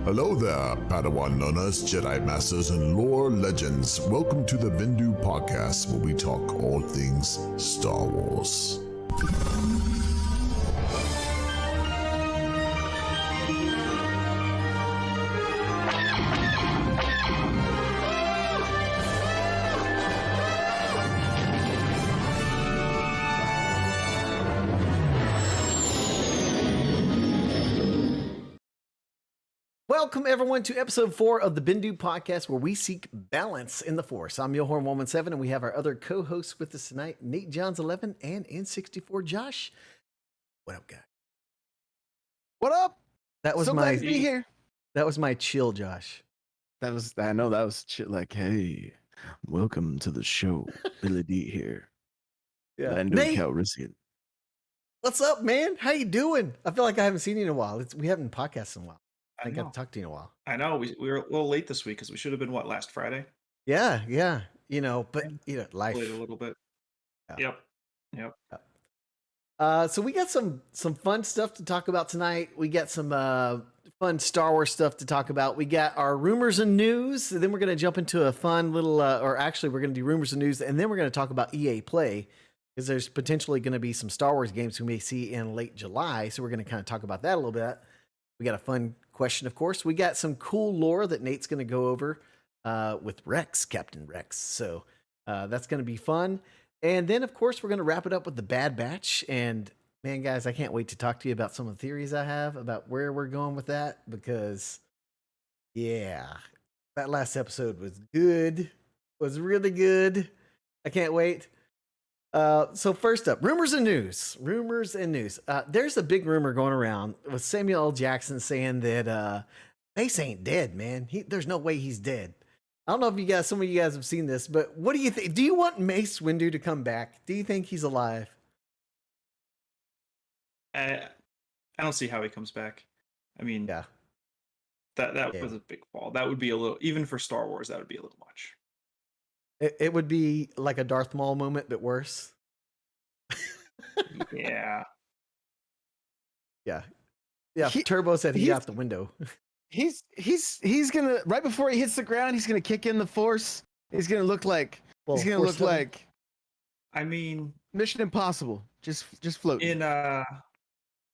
Hello there, Padawan learners, Jedi Masters, and lore legends. Welcome to the Bendu Podcast, where we talk all things Star Wars. Welcome, everyone, to episode 4 of the Bendu Podcast, where we seek balance in the Force. I'm Yohorn117, and we have our other co-hosts with us tonight, Nate Johns11 and N64 Josh. What up, guy? What up? That was so my glad to be here. That was my chill, Josh. I know that was like, hey, welcome to the show. Billy D here. Yeah, Nate, Calrissian. What's up, man? How you doing? I feel like I haven't seen you in a while. We haven't podcasted in a while. I think I've talked to you in a while. I know we were a little late this week because we should have been last Friday. Yeah. Life. Played a little bit. Yeah. Yep. So we got some fun stuff to talk about tonight. We got some fun Star Wars stuff to talk about. We got our rumors and news. And then we're going to jump into a fun little, or actually we're going to do rumors and news, and then we're going to talk about EA Play, because there's potentially going to be some Star Wars games we may see in late July. So we're going to kind of talk about that a little bit. We got a fun question, of course. We got some cool lore that Nate's going to go over with Rex, Captain Rex. So that's going to be fun. And then, of course, we're going to wrap it up with the Bad Batch. And man, guys, I can't wait to talk to you about some of the theories I have about where we're going with that, because, yeah, that last episode was good. Was really good. I can't wait. So first up, rumors and news. There's a big rumor going around with Samuel L. Jackson saying that Mace ain't dead, man. There's no way he's dead. I don't know if some of you guys have seen this, but what do you think? Do you want Mace Windu to come back? Do you think he's alive? I don't see how he comes back. I mean, yeah, that was a big fall. That would be a little, even for Star Wars, that would be a little much. It would be like a Darth Maul moment, but worse. Yeah. Yeah. Turbo said he's out the window. He's gonna, right before he hits the ground, he's gonna kick in the Force. He's gonna look like I mean, Mission Impossible. Just floating. In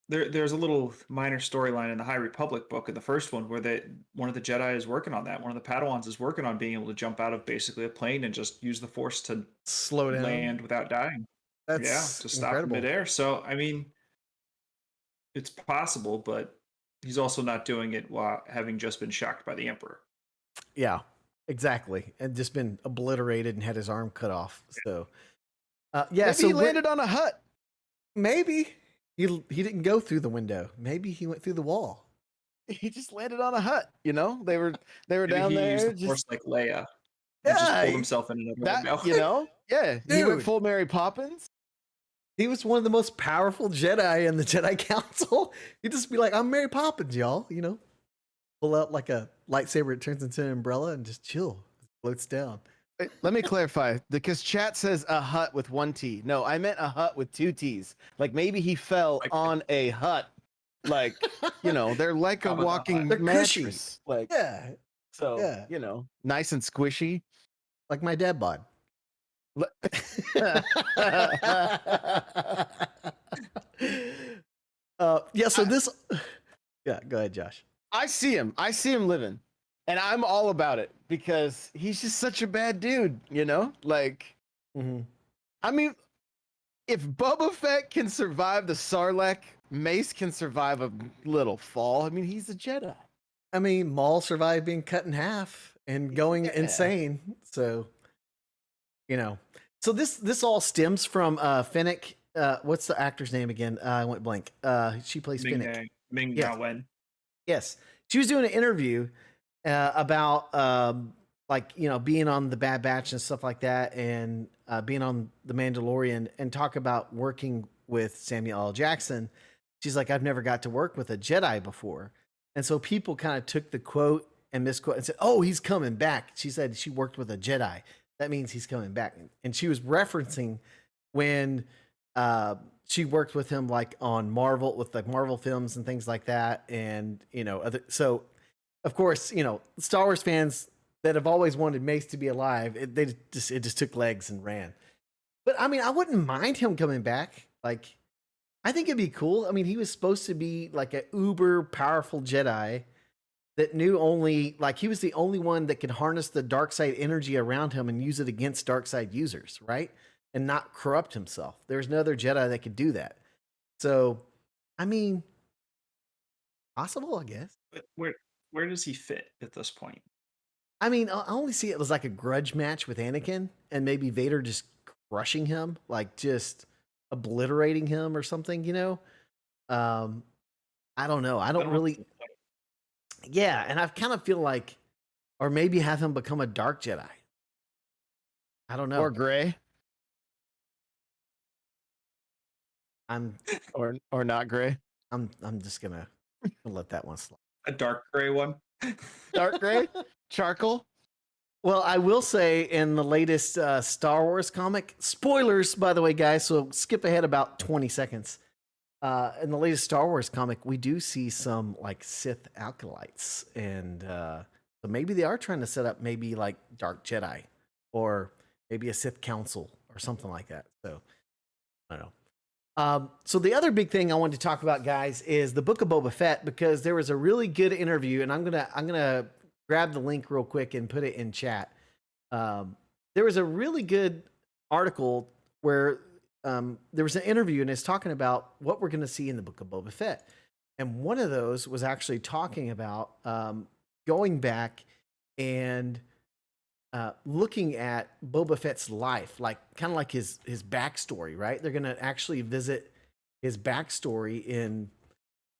there's a little minor storyline in the High Republic book in the first one where one of the Jedi is working on that. One of the Padawans is working on being able to jump out of basically a plane and just use the Force to slow down, land without dying. That's to stop in midair. So I mean, it's possible, but he's also not doing it while having just been shocked by the Emperor. Yeah, exactly, and just been obliterated and had his arm cut off. So, yeah, maybe he landed on a hut. Maybe. He didn't go through the window. Maybe he went through the wall. He just landed on a hut. You know, they were down there. Used the Force like Leia. And just pulled himself in another window. You know, yeah. Dude. He went full Mary Poppins. He was one of the most powerful Jedi in the Jedi Council. He'd just be like, "I'm Mary Poppins, y'all." You know, pull out like a lightsaber. It turns into an umbrella and just chill. It floats down. Wait, let me clarify, because chat says a hut with one T. No, I meant a hut with two T's. Like maybe he fell on a hut. Like, you know, they're like a walking mattress. Like, yeah. So, yeah. You know, nice and squishy. Like my dad bod. Yeah, go ahead, Josh. I see him living. And I'm all about it because he's just such a bad dude, you know? Like, I mean, if Boba Fett can survive the Sarlacc, Mace can survive a little fall. I mean, he's a Jedi. I mean, Maul survived being cut in half and going insane. So, you know. So this all stems from Fennec. What's the actor's name again? I went blank. She plays Fennec. Ming-Na Wen. Yes. She was doing an interview about like, you know, being on the Bad Batch and stuff like that, and being on the Mandalorian, and talk about working with Samuel L. Jackson. She's like, I've never got to work with a Jedi before. And so people kind of took the quote and misquote and said, oh, he's coming back. She said she worked with a Jedi. That means he's coming back. And she was referencing when she worked with him like on Marvel, with like Marvel films and things like that. And, you know, so of course, Star Wars fans that have always wanted Mace to be alive, it just took legs and ran. But I mean, I wouldn't mind him coming back. Like, I think it'd be cool. I mean, he was supposed to be like an uber powerful Jedi that knew only, like, he was the only one that could harness the dark side energy around him and use it against dark side users, right? And not corrupt himself. There's no other Jedi that could do that. So, I mean, possible, I guess. But where does he fit at this point? I mean, I only see it as like a grudge match with Anakin and maybe Vader just crushing him, like just obliterating him or something, I don't know. I don't really. Yeah, and I kind of feel like, or maybe have him become a dark Jedi. I don't know. Or gray. or not gray. I'm just gonna let that one slide. A dark gray one. Dark gray, charcoal. Well, I will say in the latest Star Wars comic, spoilers, by the way, guys, so skip ahead about 20 seconds. In the latest Star Wars comic, we do see some like Sith acolytes, and so maybe they are trying to set up maybe like Dark Jedi or maybe a Sith Council or something like that. So I don't know. So the other big thing I wanted to talk about, guys, is the Book of Boba Fett, because there was a really good interview, and I'm gonna grab the link real quick and put it in chat. There was a really good article where there was an interview, and it's talking about what we're gonna see in the Book of Boba Fett, and one of those was actually talking about going back and looking at Boba Fett's life, like kind of like his backstory, right? They're gonna actually visit his backstory, and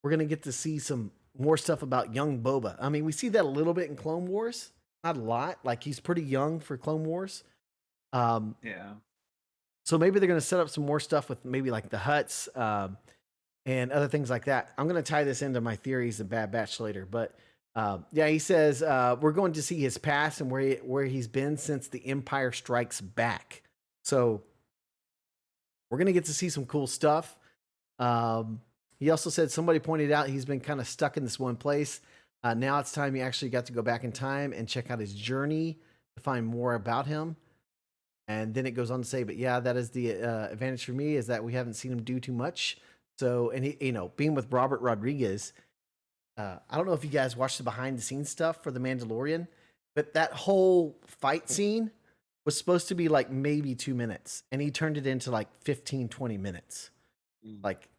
we're gonna get to see some more stuff about young Boba. I mean, we see that a little bit in Clone Wars, not a lot. Like, he's pretty young for Clone Wars. Yeah. So maybe they're gonna set up some more stuff with maybe like the Hutts and other things like that. I'm gonna tie this into my theories of Bad Batch later, but. Yeah, he says we're going to see his past and where he's been since the Empire Strikes Back. So we're going to get to see some cool stuff. He also said somebody pointed out he's been kind of stuck in this one place. Now it's time he actually got to go back in time and check out his journey to find more about him. And then it goes on to say, but yeah, that is the advantage for me, is that we haven't seen him do too much. So, and he, being with Robert Rodriguez, I don't know if you guys watched the behind the scenes stuff for The Mandalorian, but that whole fight scene was supposed to be like maybe 2 minutes, and he turned it into like 15, 20 minutes. Like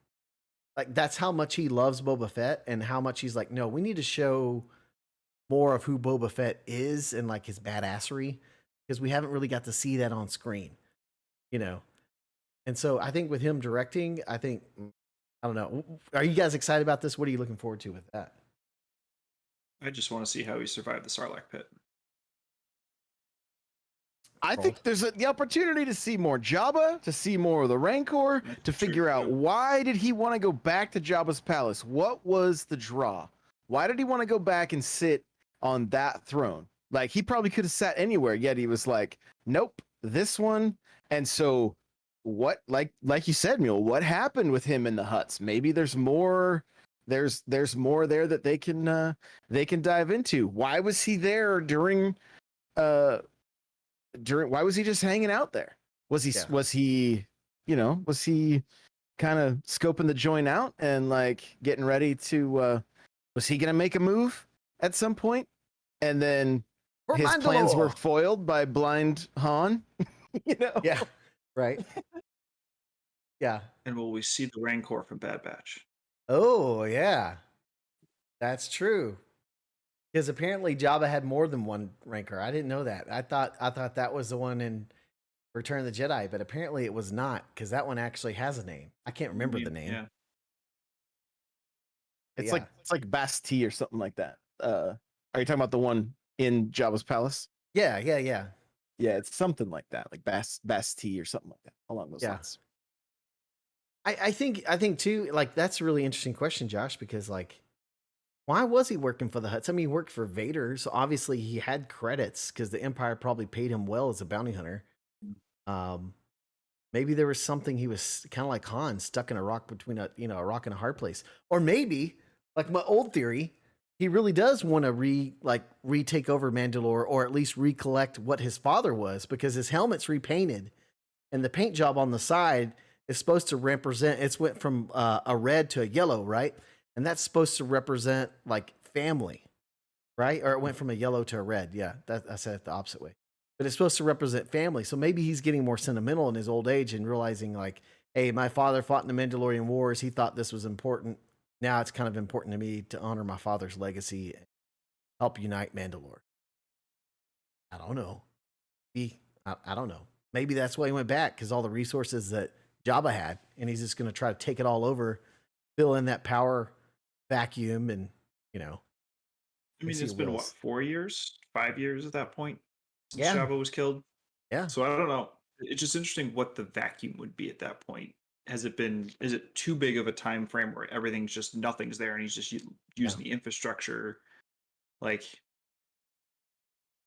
that's how much he loves Boba Fett, and how much he's like, no, we need to show more of who Boba Fett is and like his badassery, because we haven't really got to see that on screen, And so I think with him directing, I don't know. Are you guys excited about this? What are you looking forward to with that? I just want to see how he survived the Sarlacc pit. I think there's the opportunity to see more Jabba, to see more of the Rancor, to figure out why did he want to go back to Jabba's palace? What was the draw? Why did he want to go back and sit on that throne? Like, he probably could have sat anywhere, yet he was like, nope, this one. And so what, like you said, Mule, what happened with him in the Hutts? Maybe there's more. There's more there that they can dive into. Why was he there during? Why was he just hanging out there? Was he kind of scoping the joint out and like getting ready to? Was he gonna make a move at some point? And then his plans were foiled by blind Han. Yeah. Right. Yeah. And will we see the Rancor from Bad Batch? Oh, yeah. That's true. Because apparently Jabba had more than one Rancor. I didn't know that. I thought that was the one in Return of the Jedi, but apparently it was not, because that one actually has a name. I can't remember the name. Yeah. It's like Basti or something like that. Are you talking about the one in Jabba's palace? Yeah. Yeah, it's something like that, like Basti or something like that, along those lines. I think too, like, that's a really interesting question, Josh, because like, why was he working for the Hutts? I mean, he worked for Vader, so obviously he had credits because the Empire probably paid him well as a bounty hunter. Maybe there was something, he was kind of like Han, stuck in a rock between a rock and a hard place. Or maybe, like my old theory, he really does want to retake over Mandalore, or at least recollect what his father was, because his helmet's repainted and the paint job on the side is supposed to represent, it's went from a red to a yellow, right? And that's supposed to represent like family, right? Or it went from a yellow to a red. Yeah, I said it the opposite way. But it's supposed to represent family. So maybe he's getting more sentimental in his old age and realizing like, hey, my father fought in the Mandalorian Wars. He thought this was important. Now it's kind of important to me to honor my father's legacy and help unite Mandalore. I don't know. I don't know. Maybe that's why he went back, because all the resources that Jabba had, and he's just going to try to take it all over, fill in that power vacuum, and, you know. I mean, it's been, what, 4 years, 5 years at that point since Yeah. Jabba was killed? Yeah. So I don't know. It's just interesting what the vacuum would be at that point. Is it too big of a time frame where everything's just, nothing's there and he's just using the infrastructure? Like,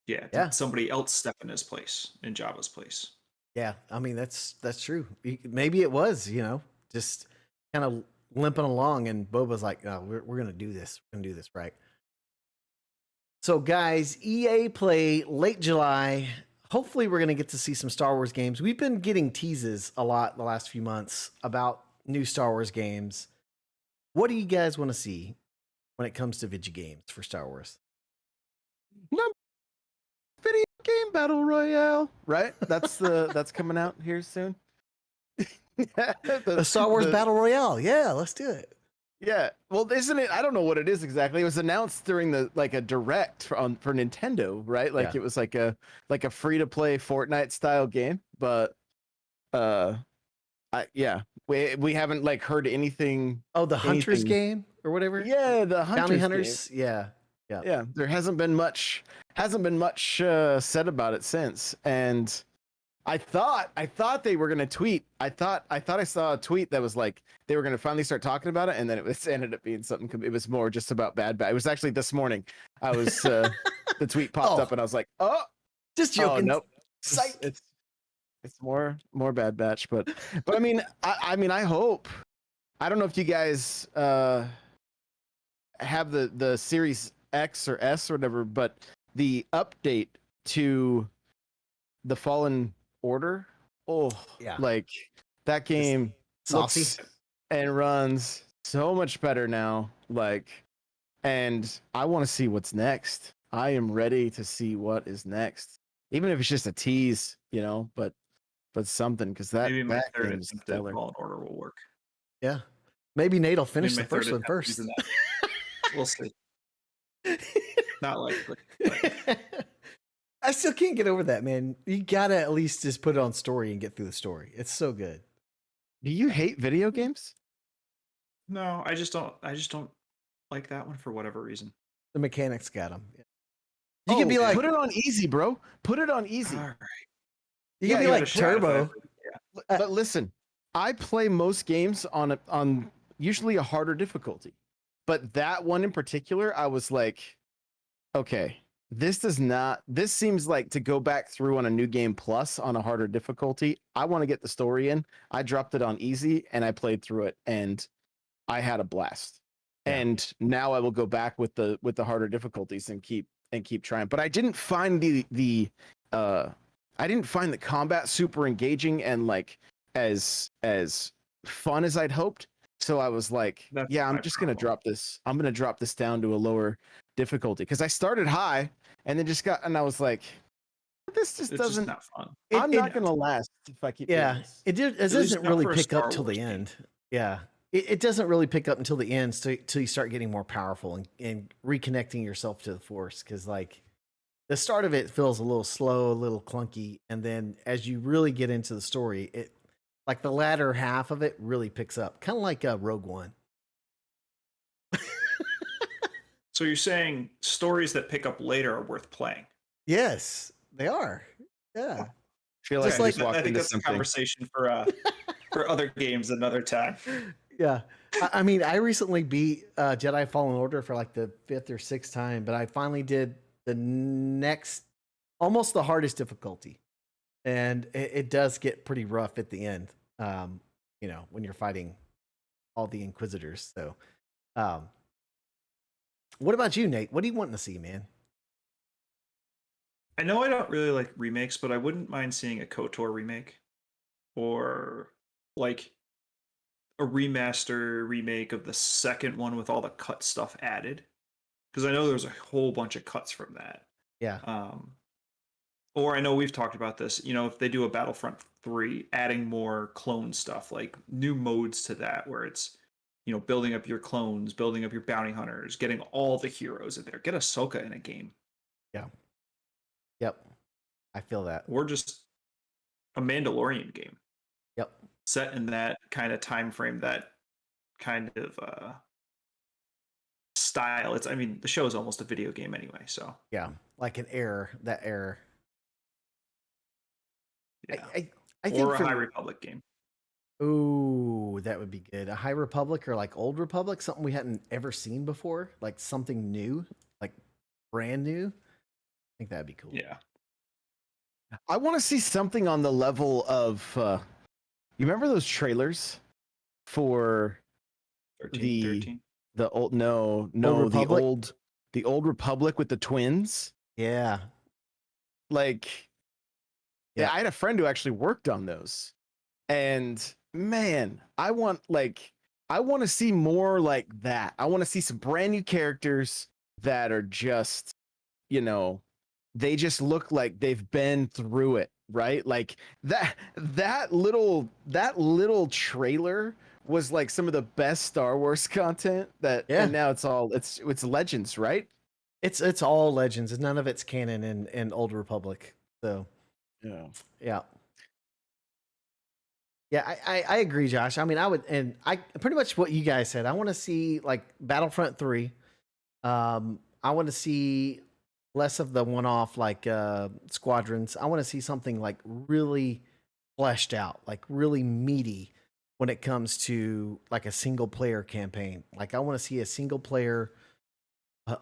did somebody else step in his place, in Jabba's place? Yeah, I mean, that's true. Maybe it was, just kind of limping along, and Boba's like, oh, we're going to do this. We're going to do this, right? So, guys, EA Play, late July. Hopefully, we're going to get to see some Star Wars games. We've been getting teases a lot the last few months about new Star Wars games. What do you guys want to see when it comes to video games for Star Wars? No, video game battle royale, right? That's coming out here soon. The Star Wars Battle Royale. Yeah, let's do it. Yeah. Well, isn't it? I don't know what it is exactly. It was announced during a direct for Nintendo, right? Like it was like a free to play Fortnite style game, but we haven't heard anything. Oh, the Hunters game or whatever. Yeah, the Bounty Hunters. Game. Yeah. There hasn't been much said about it since, and I thought they were gonna tweet. I thought I saw a tweet that was like they were gonna finally start talking about it, and then it ended up being something. It was more just about Bad Batch. It was actually this morning. I was the tweet popped up, and I was like, oh, just joking. Oh, nope. Psych. It's more Bad Batch, but I mean I hope. I don't know if you guys have the Series X or S or whatever, but the update to the Fallen Order, that game saucy and runs so much better now, and I want to see what's next. I am ready to see what is next, even if it's just a tease, but something, because maybe my that third game is attempt at stellar. Fallen Order will work. Yeah, maybe Nate will finish the first one first. We'll see. Not likely. But I still can't get over that, man. You gotta at least just put it on story and get through the story. It's so good. Do you hate video games? No, I just don't like that one for whatever reason. The mechanics got them. You can be like, put it on easy, bro. Put it on easy. All right. You can be like Turbo. But listen, I play most games on usually a harder difficulty. But that one in particular, I was like, okay, this seems like to go back through on a new game plus on a harder difficulty. I want to get the story in. I dropped it on easy and I played through it and I had a blast. Yeah. And now I will go back with the harder difficulties and keep trying. But I didn't find the combat super engaging and as fun as I'd hoped. So I was like, I'm just going to drop this. I'm going to drop this down to a lower difficulty, because I started high and then I was like, this just doesn't. Not fun. I'm not going to last if I keep doing this. It doesn't really pick up till the end. Yeah. It doesn't really pick up until the end, till you start getting more powerful and reconnecting yourself to the Force. Because the start of it feels a little slow, a little clunky, and then as you really get into the story, it the latter half of it really picks up, kind of like Rogue One. So you're saying stories that pick up later are worth playing? Yes, they are. Yeah. I feel like I think that's a conversation for other games another time. Yeah. I mean, I recently beat Jedi Fallen Order for the 5th or 6th time, but I finally did the next, almost the hardest difficulty. And it does get pretty rough at the end, when you're fighting all the Inquisitors. So, What about you, Nate? What do you want to see, man? I know I don't really like remakes, but I wouldn't mind seeing a KOTOR remake or like a remaster remake of the second one with all the cut stuff added. Because I know there's a whole bunch of cuts from that. Yeah. Or I know we've talked about this, you know, if they do a Battlefront 3, adding more clone stuff, like new modes to that, where it's, you know, building up your clones, building up your bounty hunters, getting all the heroes in there. Get Ahsoka in a game. Yeah. Yep. I feel that. Or just a Mandalorian game. Yep. Set in that kind of time frame, that kind of style. I mean, the show is almost a video game anyway, so. Yeah. Like that error. Yeah. I think or a High Republic game. Ooh, that would be good. A High Republic or like Old Republic, something we hadn't ever seen before, like something new, like brand new. I think that'd be cool. Yeah. I want to see something on the level of you remember those trailers for 13. the old the old Republic with the twins? Yeah. Like yeah, I had a friend who actually worked on those. And man, I want to see more like that. I want to see some brand new characters that are just, you know, they just look like they've been through it, right? Like that little trailer was like some of the best Star Wars content and now it's Legends, right? It's all Legends. None of it's canon in Old Republic. So yeah. Yeah, I agree, Josh. I mean, I pretty much what you guys said. I want to see like Battlefront 3. I want to see less of the one-off like squadrons. I want to see something like really fleshed out, like really meaty when it comes to like a single player campaign. Like I want to see a single player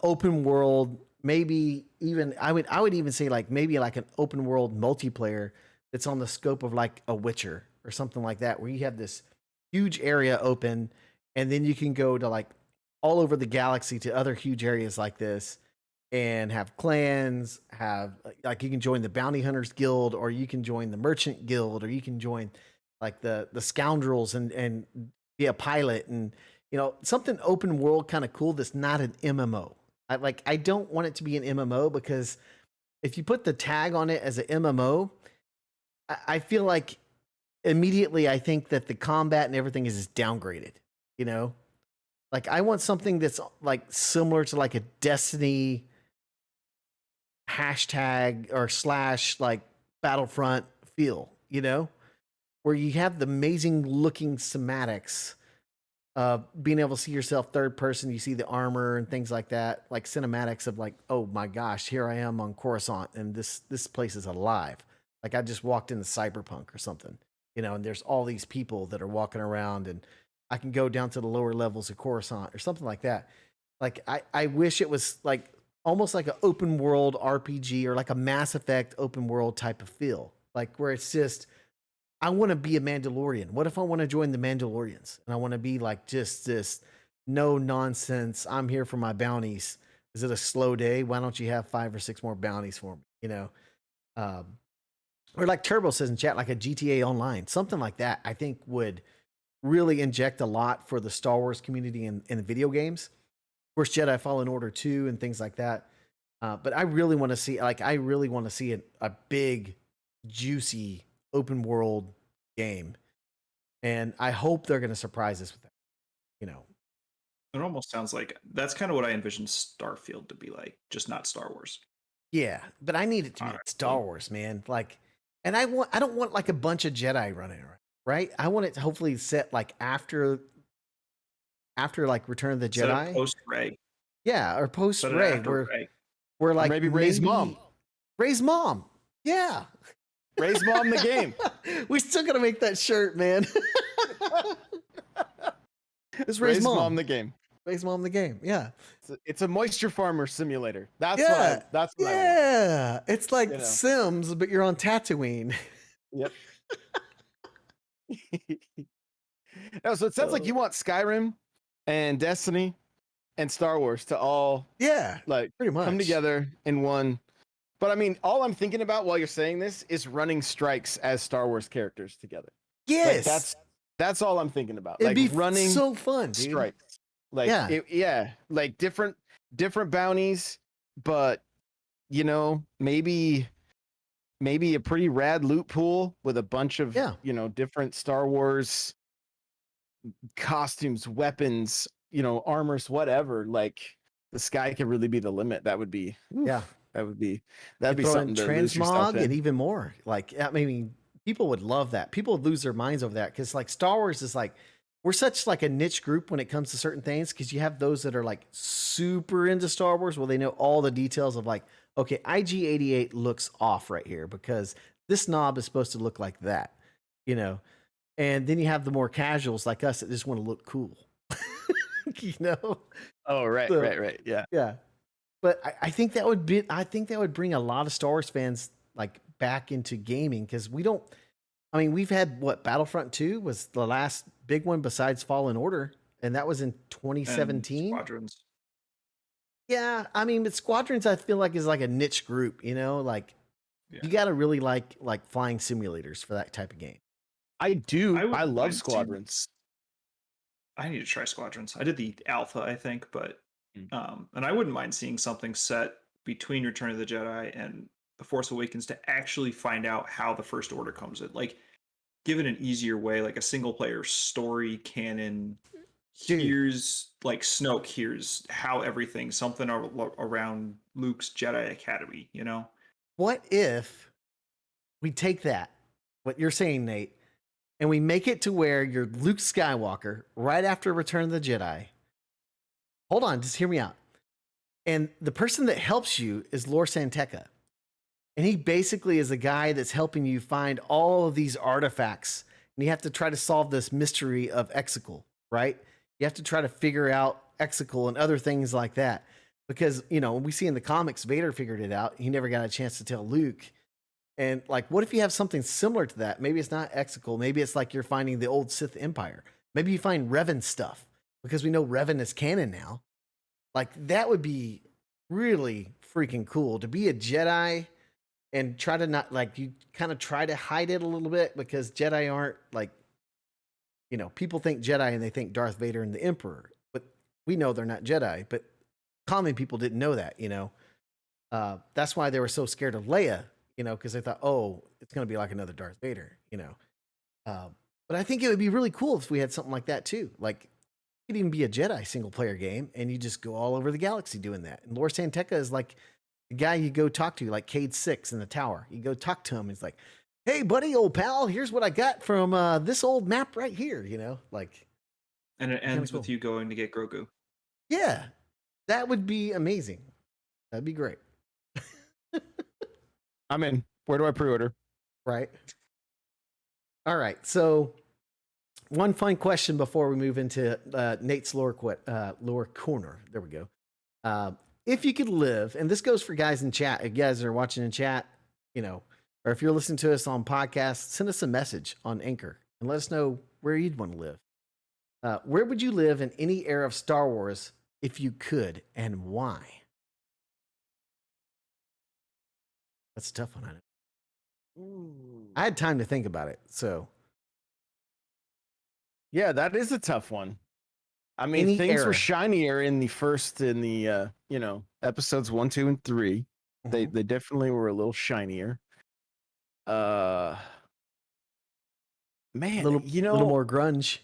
open world, maybe even I would even say like maybe like an open world multiplayer that's on the scope of like a Witcher or something like that, where you have this huge area open and then you can go to like all over the galaxy to other huge areas like this and have clans, have like you can join the bounty hunters guild, or you can join the merchant guild, or you can join like the scoundrels and be a pilot, and you know, something open world kind of cool that's not an MMO. I don't want it to be an MMO, because if you put the tag on it as an MMO, I feel like immediately I think that the combat and everything is downgraded, you know? Like I want something that's like similar to like a Destiny hashtag or / like Battlefront feel, you know? Where you have the amazing looking schematics of being able to see yourself third person, you see the armor and things like that, like cinematics of like, oh my gosh, here I am on Coruscant and this place is alive. Like I just walked into Cyberpunk or something, you know, and there's all these people that are walking around, and I can go down to the lower levels of Coruscant or something like that. Like I wish it was like almost like an open world RPG or like a Mass Effect open world type of feel, like where it's just, I want to be a Mandalorian. What if I want to join the Mandalorians and I want to be like just this no nonsense, I'm here for my bounties. Is it a slow day? Why don't you have 5 or 6 more bounties for me? You know, or like Turbo says in chat, like a GTA Online, something like that, I think would really inject a lot for the Star Wars community in video games. Of course, Jedi Fallen Order 2 and things like that. But I really want to see, a big, juicy, open world game. And I hope they're going to surprise us with that, you know. It almost sounds like that's kind of what I envisioned Starfield to be like, just not Star Wars. Yeah, but I need it to be Star Wars, man. Like, and I don't want like a bunch of Jedi running around, right? I want it to hopefully set like after like Return of the Jedi. Post Rey. Yeah, or post Rey, where like maybe Rey's mom. Rey's mom. Yeah. Rey's mom the game. We still gotta make that shirt, man. It's Rey's mom the game. Rey's mom the game. Yeah. It's a moisture farmer simulator. That's what yeah. It's like Sims, but you're on Tatooine. Yep. No, so it sounds like you want Skyrim and Destiny and Star Wars to all Yeah, like pretty much come together in one. But I mean, all I'm thinking about while you're saying this is running strikes as Star Wars characters together. Yes, Like, that's all I'm thinking about. it'd Like be running so fun, dude. strikes. Like Yeah. like different bounties, but you know, maybe a pretty rad loot pool with a bunch of you know, different Star Wars costumes, weapons, you know, armors, whatever. Like the sky could really be the limit. That would be that'd be Throw something in to lose yourself transmog in. and even more. Like, I mean, people would love that. People would lose their minds over that because, like, Star Wars is like, we're such like a niche group when it comes to certain things because you have those that are like super into Star Wars where they know all the details of like, okay, IG-88 looks off right here because this knob is supposed to look like that, you know. And then you have the more casuals like us that just want to look cool, you know. Oh, right, So, right, yeah. Yeah. But I think that would be, I think that would bring a lot of Star Wars fans like back into gaming because we don't, I mean, we've had what, Battlefront 2 was the last big one besides Fallen Order, and that was in 2017. Squadrons. Yeah, I mean, but Squadrons I feel like is like a niche group, you know, like you got to really like flying simulators for that type of game. I do. I love mind Squadrons. I need to try Squadrons. I did the alpha, I think, but and I wouldn't mind seeing something set between Return of the Jedi and The Force Awakens to actually find out how the First Order comes in. Like, give it an easier way, like a single player story canon. Dude. Here's like Snoke. Here's how everything, something around Luke's Jedi Academy. You know, What if we take that, what you're saying, Nate, and we make it to where you're Luke Skywalker right after Return of the Jedi? Hold on, just hear me out. And the person that helps you is Lor Santeca. And he basically is a guy that's helping you find all of these artifacts. And you have to try to solve this mystery of Exegol, right? You have to try to figure out Exegol and other things like that. Because, you know, we see in the comics, Vader figured it out. He never got a chance to tell Luke. And like, what if you have something similar to that? Maybe it's not Exegol. Maybe it's like you're finding the old Sith Empire. Maybe you find Revan stuff because we know Revan is canon now. Like, that would be really freaking cool to be a Jedi and try to not, like, you kind of try to hide it a little bit because Jedi aren't like, you know, people think Jedi and they think Darth Vader and the Emperor, but we know they're not Jedi, but common people didn't know that, you know. That's why they were so scared of Leia, you know, because they thought, oh, it's going to be like another Darth Vader, you know. But I think it would be really cool if we had something like that too. Like, it could even be a Jedi single player game and you just go all over the galaxy doing that. And Lor Santeca is like the guy you go talk to, like Cade 6 in the tower. You go talk to him. He's like, hey, buddy, old pal, here's what I got from this old map right here, you know, like. and it ends with you going to get Grogu. Yeah, that would be amazing. That'd be great. I'm in. Where do I pre-order? Right. All right. So, one fun question before we move into Nate's lore corner. There we go. If you could live, and this goes for guys in chat, if you guys are watching in chat, you know, or if you're listening to us on podcast, send us a message on Anchor and let us know where you'd want to live. Where would you live in any era of Star Wars if you could, and why? That's a tough one. I know. I had time to think about it, so. Yeah, that is a tough one. I mean, Any things era. were shinier in the you know, episodes 1, 2, and 3. They definitely were a little shinier. Man, you know, little more grunge.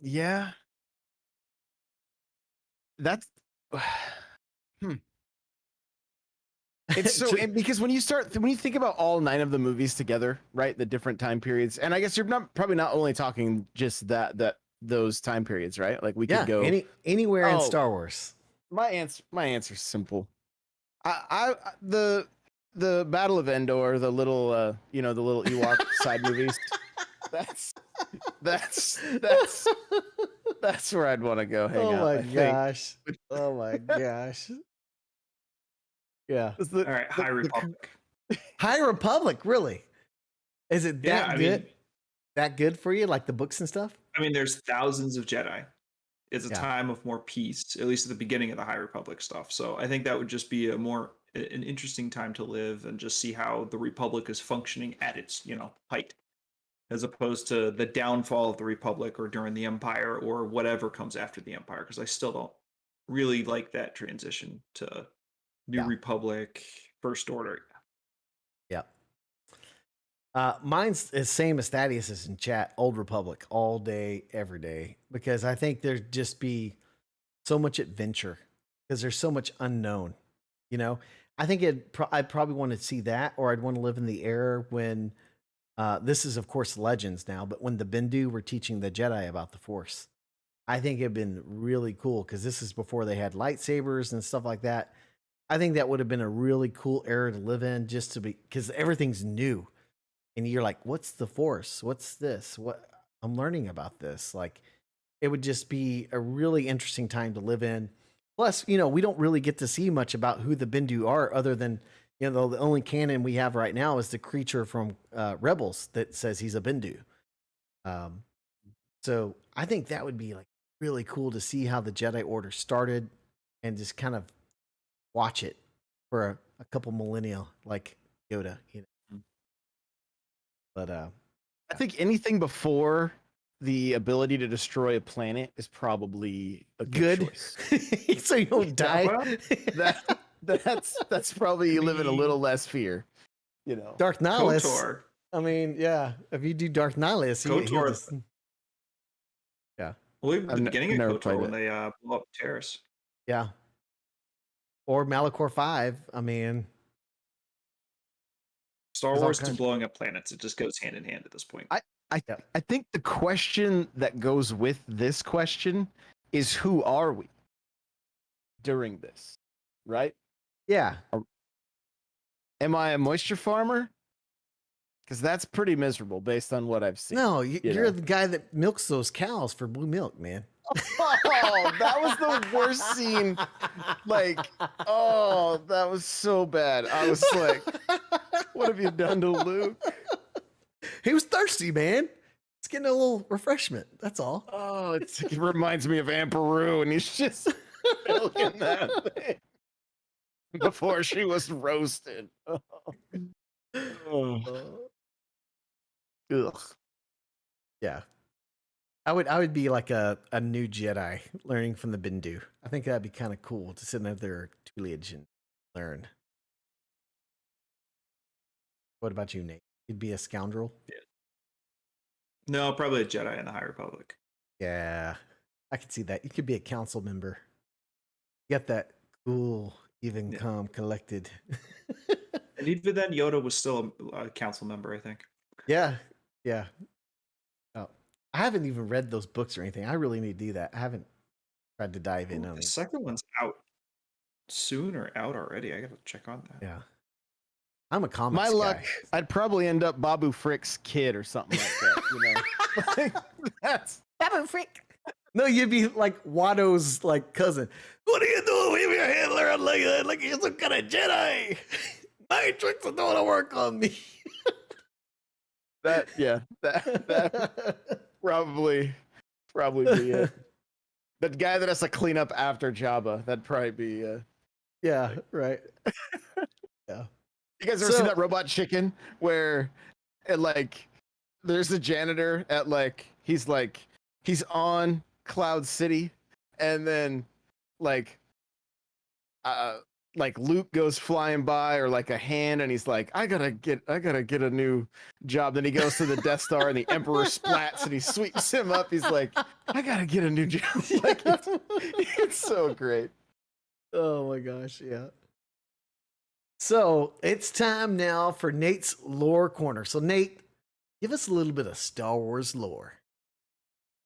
Yeah. That's It's so because when you think about all 9 of the movies together, right? The different time periods, and I guess you're probably not only talking just those time periods, right? Like we could go anywhere in Star Wars. My answer's simple. The Battle of Endor, the little the little Ewok side movies. That's where I'd want to go hang out. Oh my gosh. Oh my gosh. Yeah. All right, High Republic. High Republic, really? Is it that Yeah, I good? mean, That good for you, like the books and stuff? I mean, there's thousands of Jedi. It's a Yeah. time of more peace, at least at the beginning of the High Republic stuff. So I think that would just be an interesting time to live and just see how the Republic is functioning at its, height, as opposed to the downfall of the Republic or during the Empire or whatever comes after the Empire. Because I still don't really like that transition to New Yeah. Republic, First Order. Yeah. Mine's the same as Thaddeus is in chat. Old Republic, all day, every day, because I think there'd just be so much adventure because there's so much unknown. I think I'd probably want to see that, or I'd want to live in the era when this is, of course, Legends now, but when the Bendu were teaching the Jedi about the Force. I think it'd been really cool because this is before they had lightsabers and stuff like that. I think that would have been a really cool era to live in, just to be, because everything's new. And you're like, what's the Force? What's this? What I'm learning about this? Like, it would just be a really interesting time to live in. Plus, we don't really get to see much about who the Bendu are, other than, the only canon we have right now is the creature from Rebels that says he's a Bendu. So I think that would be like really cool to see how the Jedi Order started and just kind of watch it for a couple millennia, like Yoda, But I think anything before the ability to destroy a planet is probably a good choice. So you don't die. That's probably you live in a little less fear. Dark Nihilus. KOTOR. I mean, yeah. If you do Dark Nihilus, KOTOR. Yeah. Well, even the beginning of KOTOR when it. they blow up Terrace. Yeah. Or Malachor 5. I mean, Star Wars and blowing up planets, it just goes hand in hand at this point. I think the question that goes with this question is, who are we during this, right? Yeah. Am I a moisture farmer? Because that's pretty miserable based on what I've seen. No, you're the guy that milks those cows for blue milk, man. Oh, that was the worst scene. That was so bad. I was like, what have you done to Luke? He was thirsty, man. He's getting a little refreshment. That's all. Oh, it reminds me of Amperu, and he's just milking that thing before she was roasted. Oh. Ugh. Yeah. I would be like a new Jedi learning from the Bendu. I think that'd be kind of cool to sit in their tutelage and learn. What about you, Nate? You'd be a scoundrel? Yeah. No, probably a Jedi in the High Republic. Yeah. I could see that. You could be a council member. You got that cool, even calm, collected. And even then, Yoda was still a council member, I think. Yeah. Yeah. Oh, I haven't even read those books or anything. I really need to do that. I haven't tried to dive in on The it. second one's out soon or out already. I gotta check on that. Yeah. I'm a comics My luck, guy. I'd probably end up Babu Frick's kid or something like that. That's Babu Frick. No, you'd be like Watto's cousin. What are you doing? Leave your handler on like that? Like you're some kind of Jedi. My tricks are doing to work on me. that probably be it. That guy that has to clean up after Jabba, that'd probably be yeah, right. Yeah. You guys ever seen that Robot Chicken where there's a janitor at he's on Cloud City, and then Luke goes flying by, or a hand, and he's like, I gotta get a new job. Then he goes to the Death Star and the Emperor splats and he sweeps him up. He's like, I gotta get a new job. It's so great. Oh my gosh, yeah. So it's time now for Nate's lore corner. So Nate, give us a little bit of Star Wars lore.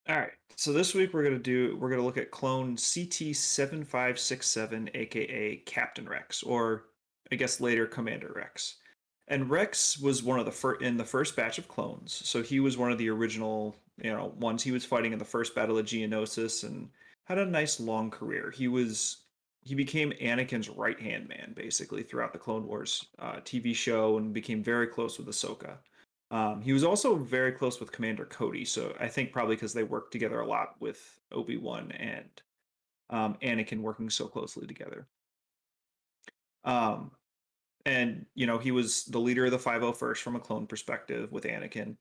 All right. So this week we're gonna look at clone CT-7567, aka Captain Rex, or I guess later Commander Rex. And Rex was one of in the first batch of clones. So he was one of the original, ones. He was fighting in the first battle of Geonosis and had a nice long career. He became Anakin's right-hand man, basically, throughout the Clone Wars TV show, and became very close with Ahsoka. He was also very close with Commander Cody, so I think probably because they worked together a lot with Obi-Wan and Anakin working so closely together. And he was the leader of the 501st from a clone perspective with Anakin,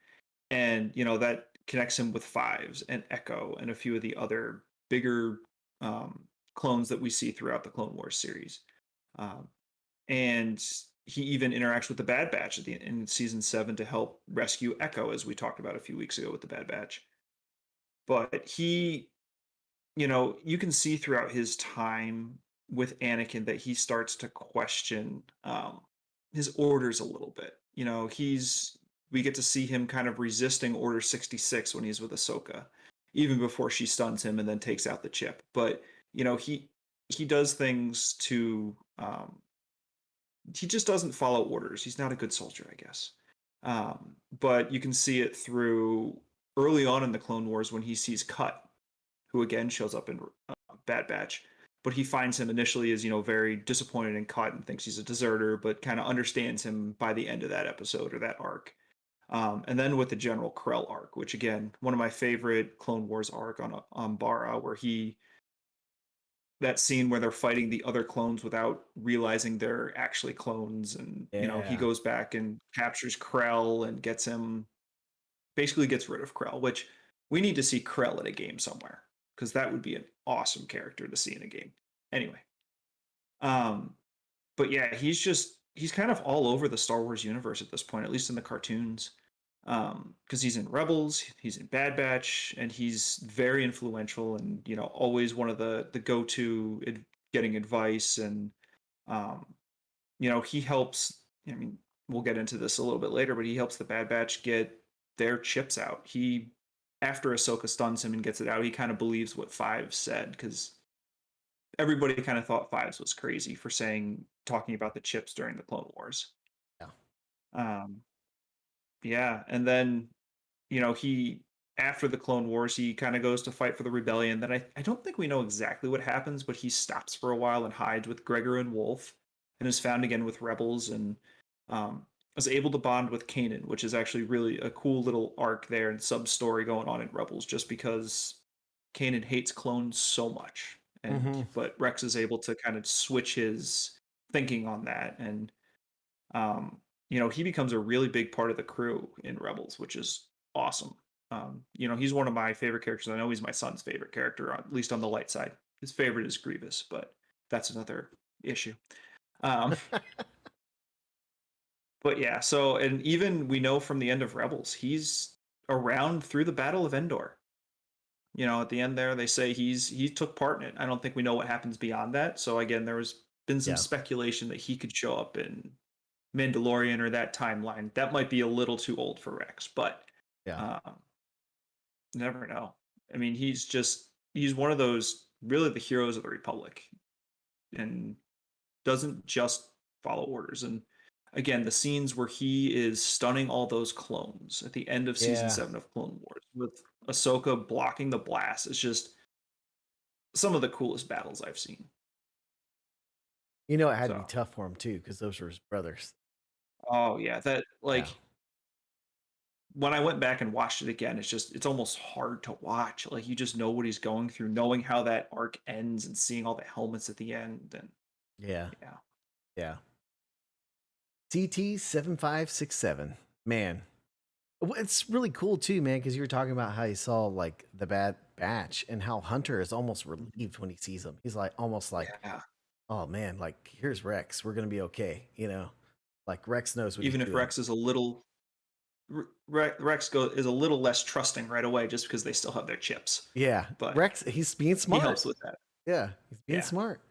and that connects him with Fives and Echo and a few of the other bigger clones that we see throughout the Clone Wars series. And he even interacts with the Bad Batch in season 7 to help rescue Echo, as we talked about a few weeks ago with the Bad Batch. But he, you can see throughout his time with Anakin that he starts to question his orders a little bit. We get to see him kind of resisting Order 66 when he's with Ahsoka, even before she stuns him and then takes out the chip. But he does things to he just doesn't follow orders. He's not a good soldier, I guess. But you can see it through early on in the Clone Wars when he sees Cut, who again shows up in Bad Batch. But he finds him initially as, very disappointed in Cut and thinks he's a deserter, but kind of understands him by the end of that episode or that arc. And then with the General Krell arc, which again, one of my favorite Clone Wars arc on Bara, where that scene where they're fighting the other clones without realizing they're actually clones. And, he goes back and captures Krell and basically gets rid of Krell, which we need to see Krell in a game somewhere, because that would be an awesome character to see in a game. Anyway. But yeah, he's kind of all over the Star Wars universe at this point, at least in the cartoons. Because he's in Rebels, he's in Bad Batch, and he's very influential and always one of the go-to getting advice. And he helps. I mean, we'll get into this a little bit later, but he helps the Bad Batch get their chips out. After Ahsoka stuns him and gets it out, he kind of believes what Fives said, because everybody kind of thought Fives was crazy for talking about the chips during the Clone Wars. Yeah. Yeah, and then after the Clone Wars, he kind of goes to fight for the rebellion. Then I don't think we know exactly what happens, but he stops for a while and hides with Gregor and Wolf, and is found again with Rebels, and was able to bond with Kanan, which is actually really a cool little arc there and sub story going on in Rebels, just because Kanan hates clones so much, but Rex is able to kind of switch his thinking on that, and he becomes a really big part of the crew in Rebels, which is awesome. He's one of my favorite characters. I know he's my son's favorite character, at least on the light side. His favorite is Grievous, but that's another issue. But yeah, and even we know from the end of Rebels, he's around through the Battle of Endor. At the end there, they say he took part in it. I don't think we know what happens beyond that. So again, there has been some speculation that he could show up in Mandalorian or that timeline. That might be a little too old for Rex, but never know. I mean, he's one of those really the heroes of the Republic, and doesn't just follow orders. And again, the scenes where he is stunning all those clones at the end of season 7 of Clone Wars with Ahsoka blocking the blast is just some of the coolest battles I've seen. It had to be tough for him too, because those were his brothers. Oh yeah, when I went back and watched it again, it's almost hard to watch. Like, you just know what he's going through, knowing how that arc ends and seeing all the helmets at the end. And yeah. CT7567, man, it's really cool too, man, because you were talking about how he saw like the Bad Batch and how Hunter is almost relieved when he sees him. He's like almost like, oh man, like here's Rex, we're gonna be okay, like Rex knows what even he's if doing. Rex is a little less trusting right away, just because they still have their chips. Yeah, but Rex, he's being smart. He helps with that. Yeah, he's being smart.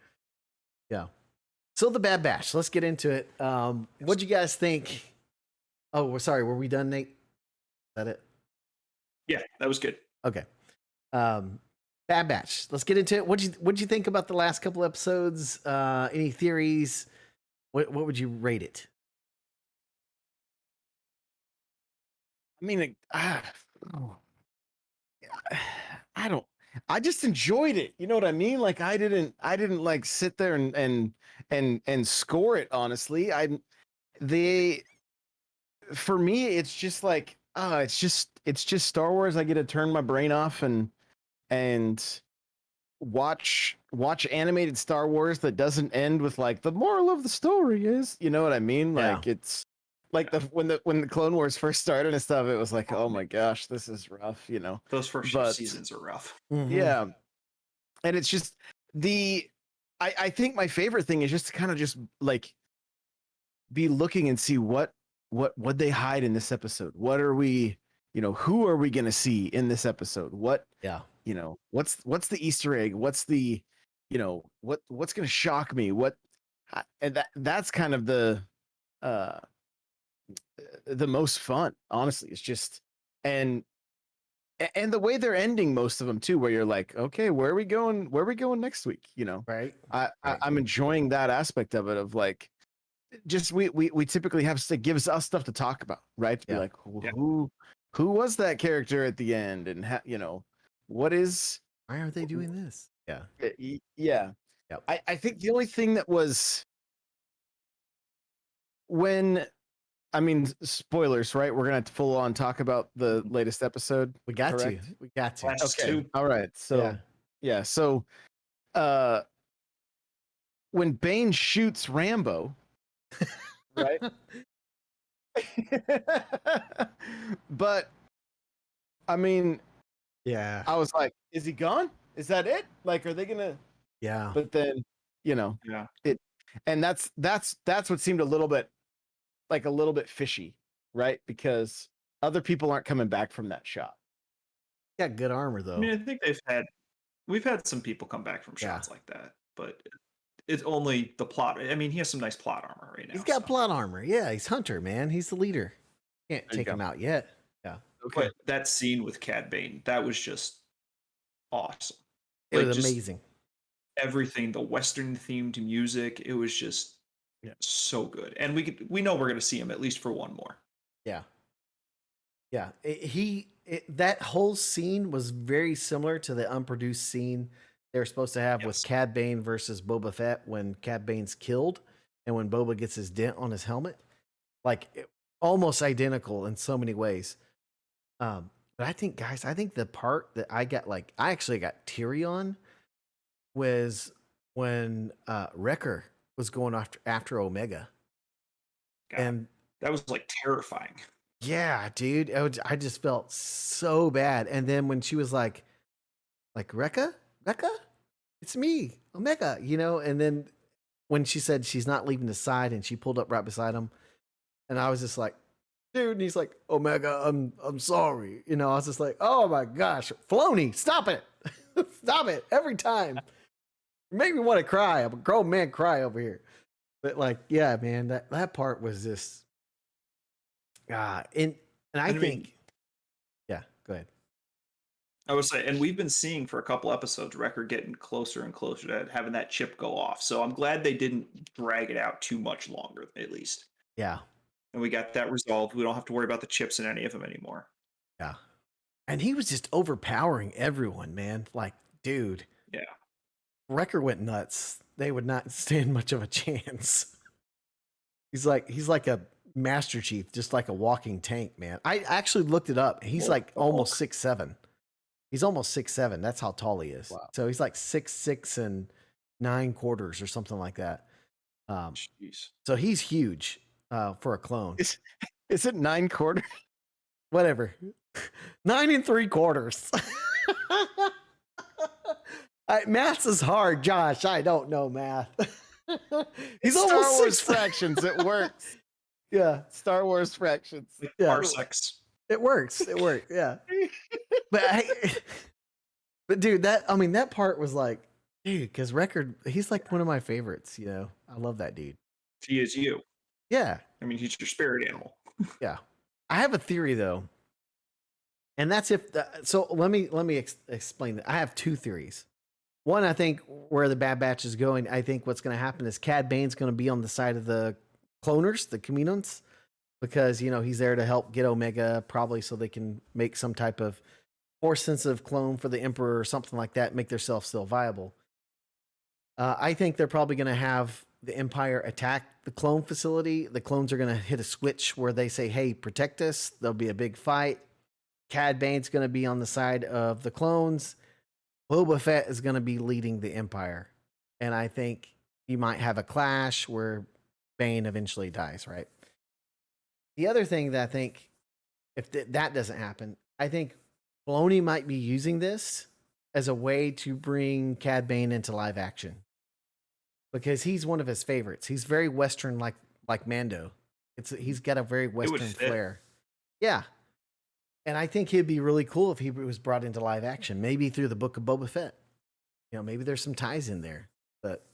Yeah. So the Bad Batch, let's get into it. What'd you guys think? Oh, we're sorry. Were we done, Nate? Is that it? Yeah, that was good. Okay. Bad Batch. Let's get into it. What'd you think about the last couple episodes? Any theories? What would you rate it? I mean, I just enjoyed it. You know what I mean? Like, I didn't like sit there and score it. Honestly, for me, it's just like, it's just Star Wars. I get to turn my brain off and watch animated Star Wars that doesn't end with like the moral of the story is, you know what I mean? Like it's like when the Clone Wars first started and stuff, it was like, oh my gosh, this is rough, you know. Those first few seasons are rough. Yeah. And it's just I think my favorite thing is just to kind of just like be looking and see what they hide in this episode. What are we, you know, who are we gonna see in this episode? What you know, what's the Easter egg? What's the, you know, what's gonna shock me? And that's kind of the most fun, honestly. It's just and the way they're ending most of them too, where you're like, okay, where are we going next week, you know? Right. I'm enjoying that aspect of it, of like, just we typically have to gives us stuff to talk about, right? To be like, who was that character at the end, and you know, what is, why are they doing this? Yeah. I think the only thing that was, when, I mean, spoilers, right? We're gonna have to full on talk about the latest episode. We got correct? to. We got to. Last Okay. two. All right. So so when Bane shoots Rambo, right? But I mean, I was like, is he gone? Is that it? Like, are they gonna? Yeah. But then, you know, and that's what seemed a little bit fishy, right? Because other people aren't coming back from that shot. Got good armor though. I mean, I think we've had some people come back from shots like that, but it's only the plot. I mean, he has some nice plot armor right now. He's got plot armor. Yeah, he's Hunter, man. He's the leader. Can't take him out yet. Yeah. Okay. But that scene with Cad Bane, that was just awesome. It was amazing. Everything, the Western themed music, it was just so good. And we know we're going to see him at least for one more. Yeah. Yeah. That whole scene was very similar to the unproduced scene they were supposed to have with Cad Bane versus Boba Fett when Cad Bane's killed and when Boba gets his dent on his helmet. Like, almost identical in so many ways. But I think, guys, the part that I actually got teary on was when Wrecker was going after Omega. God, and that was like terrifying. Yeah, dude. I just felt so bad. And then when she was like Rekka, it's me, Omega, you know. And then when she said she's not leaving his side, and she pulled up right beside him, and I was just like, dude. And he's like, Omega, I'm sorry, you know. I was just like, oh my gosh, Filoni, stop it, stop it every time. You make me want to cry. I'm a grown man cry over here. But like, yeah, man, that part was just, and I think, yeah, go ahead. I would say, and we've been seeing for a couple episodes, Wrecker getting closer and closer to having that chip go off. So I'm glad they didn't drag it out too much longer, at least. Yeah. And we got that resolved. We don't have to worry about the chips in any of them anymore. Yeah. And he was just overpowering everyone, man. Like, dude. Yeah. Wrecker went nuts. They would not stand much of a chance. He's like a Master Chief, just like a walking tank, man. I actually looked it up. He's like almost 6'7". He's almost 6'7". That's how tall he is. Wow. So he's like 6'6" and 9/4 or something like that. So he's huge for a clone. Is it 9/4? Whatever. 9 3/4. Math is hard, Josh. I don't know math. He's almost Star Wars fractions. It works. Yeah, Star Wars fractions. Parsecs. It works. It worked. Yeah. But dude, that part was like, dude, because he's like one of my favorites. You know, I love that dude. He is you. Yeah. I mean, he's your spirit animal. Yeah. I have a theory though, and that's so let me explain that. I have two theories. One, I think where the Bad Batch is going, I think what's going to happen is Cad Bane's going to be on the side of the cloners, the Kaminoans, because, you know, he's there to help get Omega, probably so they can make some type of force sensitive clone for the Emperor or something like that, make themselves still viable. I think they're probably going to have the Empire attack the clone facility, the clones are going to hit a switch where they say, hey, protect us. There'll be a big fight. Cad Bane's going to be on the side of the clones. Boba Fett is going to be leading the Empire. And I think you might have a clash where Bane eventually dies, right? The other thing that I think, if that doesn't happen, I think Filoni might be using this as a way to bring Cad Bane into live action. Because he's one of his favorites. He's very Western like Mando. He's got a very Western flair. Yeah. And I think he'd be really cool if he was brought into live action, maybe through the Book of Boba Fett. You know, maybe there's some ties in there. But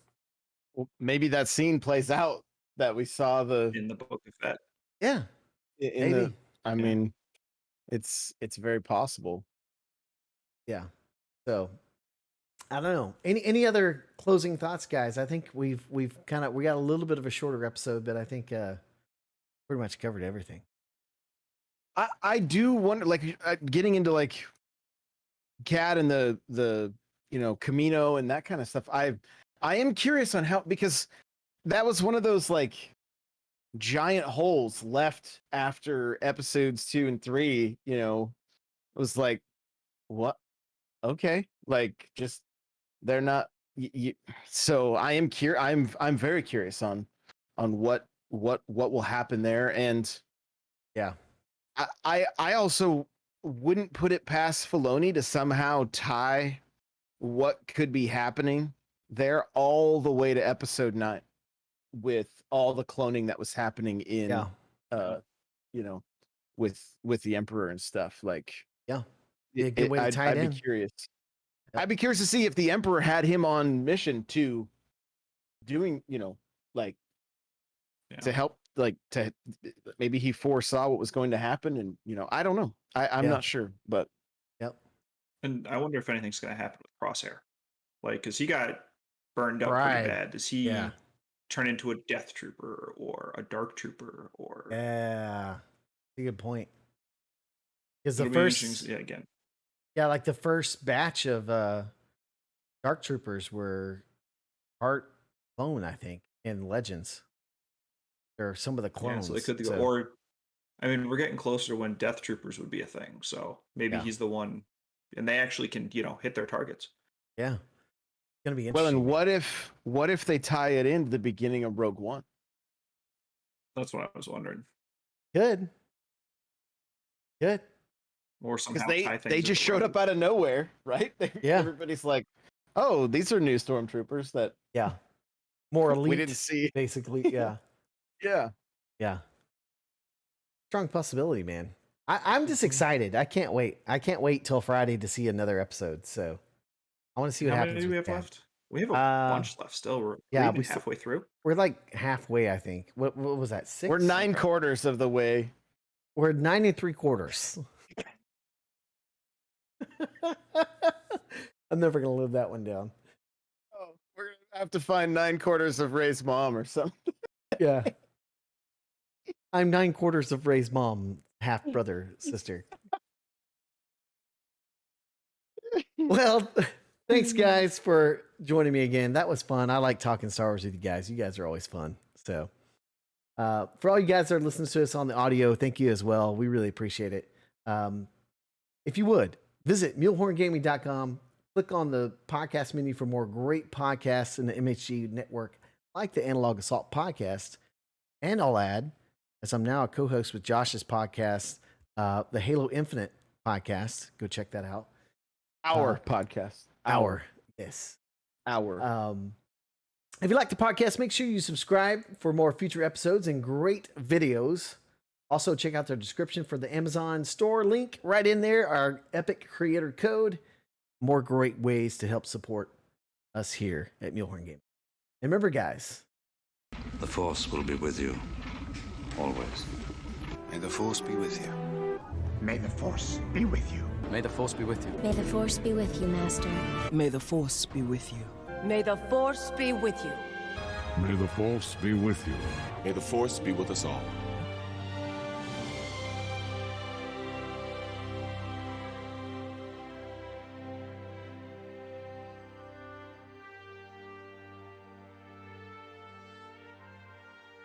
maybe that scene plays out that we saw in the Book of Fett. Yeah. I mean, it's very possible. Yeah. So I don't know. Any other closing thoughts, guys? I think we got a little bit of a shorter episode, but I think pretty much covered everything. I do wonder, like, getting into like Cad and the Camino and that kind of stuff. I am curious on how, because that was one of those like giant holes left after episodes 2 and 3. You know, it was like, what? Okay, like just they're not. So I am curious. I'm very curious on what will happen there, and yeah. I also wouldn't put it past Filoni to somehow tie what could be happening there all the way to episode 9 with all the cloning that was happening in, with the Emperor and stuff. Like, yeah, a good way to tie it in. I'd be curious. I'd be curious to see if the Emperor had him on mission to doing, to help, to maybe he foresaw what was going to happen, and I don't know. I'm not sure, but and I wonder if anything's going to happen with Crosshair, like, because he got burned up pretty bad. Does he turn into a Death Trooper or a Dark Trooper? Or that's a good point. Because the first, like the first batch of Dark Troopers were part clone, I think, in Legends. Or some of the clones. So they could go, or I mean, we're getting closer to when Death Troopers would be a thing. So maybe he's the one, and they actually can, hit their targets. Yeah, it's gonna be interesting. Well, and what if they tie it into the beginning of Rogue One? That's what I was wondering. Good. Or somehow they just showed up out of nowhere, right? Everybody's like, oh, these are new stormtroopers that more elite. We didn't see, basically. Yeah. Strong possibility, man. I'm just excited. I can't wait. I can't wait till Friday to see another episode. So I want to see what happens. How many do we have left? We have a bunch left still. We're even halfway through. We're like halfway, I think. What was that? 6? We're 9/4 of the way. We're 9 3/4. I'm never gonna live that one down. Oh, we're gonna have to find 9/4 of Ray's mom or something. Yeah. I'm 9/4 of Ray's mom, half brother, sister. Well, thanks guys for joining me again. That was fun. I like talking Star Wars with you guys. You guys are always fun. So for all you guys that are listening to us on the audio, thank you as well. We really appreciate it. If you would, visit mulehorngaming.com. Click on the podcast menu for more great podcasts in the MHG network, like the Analog Assault podcast. And I'll add, as I'm now a co-host with Josh's podcast, the Halo Infinite podcast. Go check that out. Our podcast. Yes. If you like the podcast, make sure you subscribe for more future episodes and great videos. Also, check out the description for the Amazon store link right in there, our Epic Creator Code. More great ways to help support us here at Mulehorn Gaming. And remember, guys, the Force will be with you, always. May the Force be with you. May the Force be with you. May the Force be with you. May the Force be with you, Master. May the Force be with you. May the Force be with you. May the Force be with you. May the Force be with us all.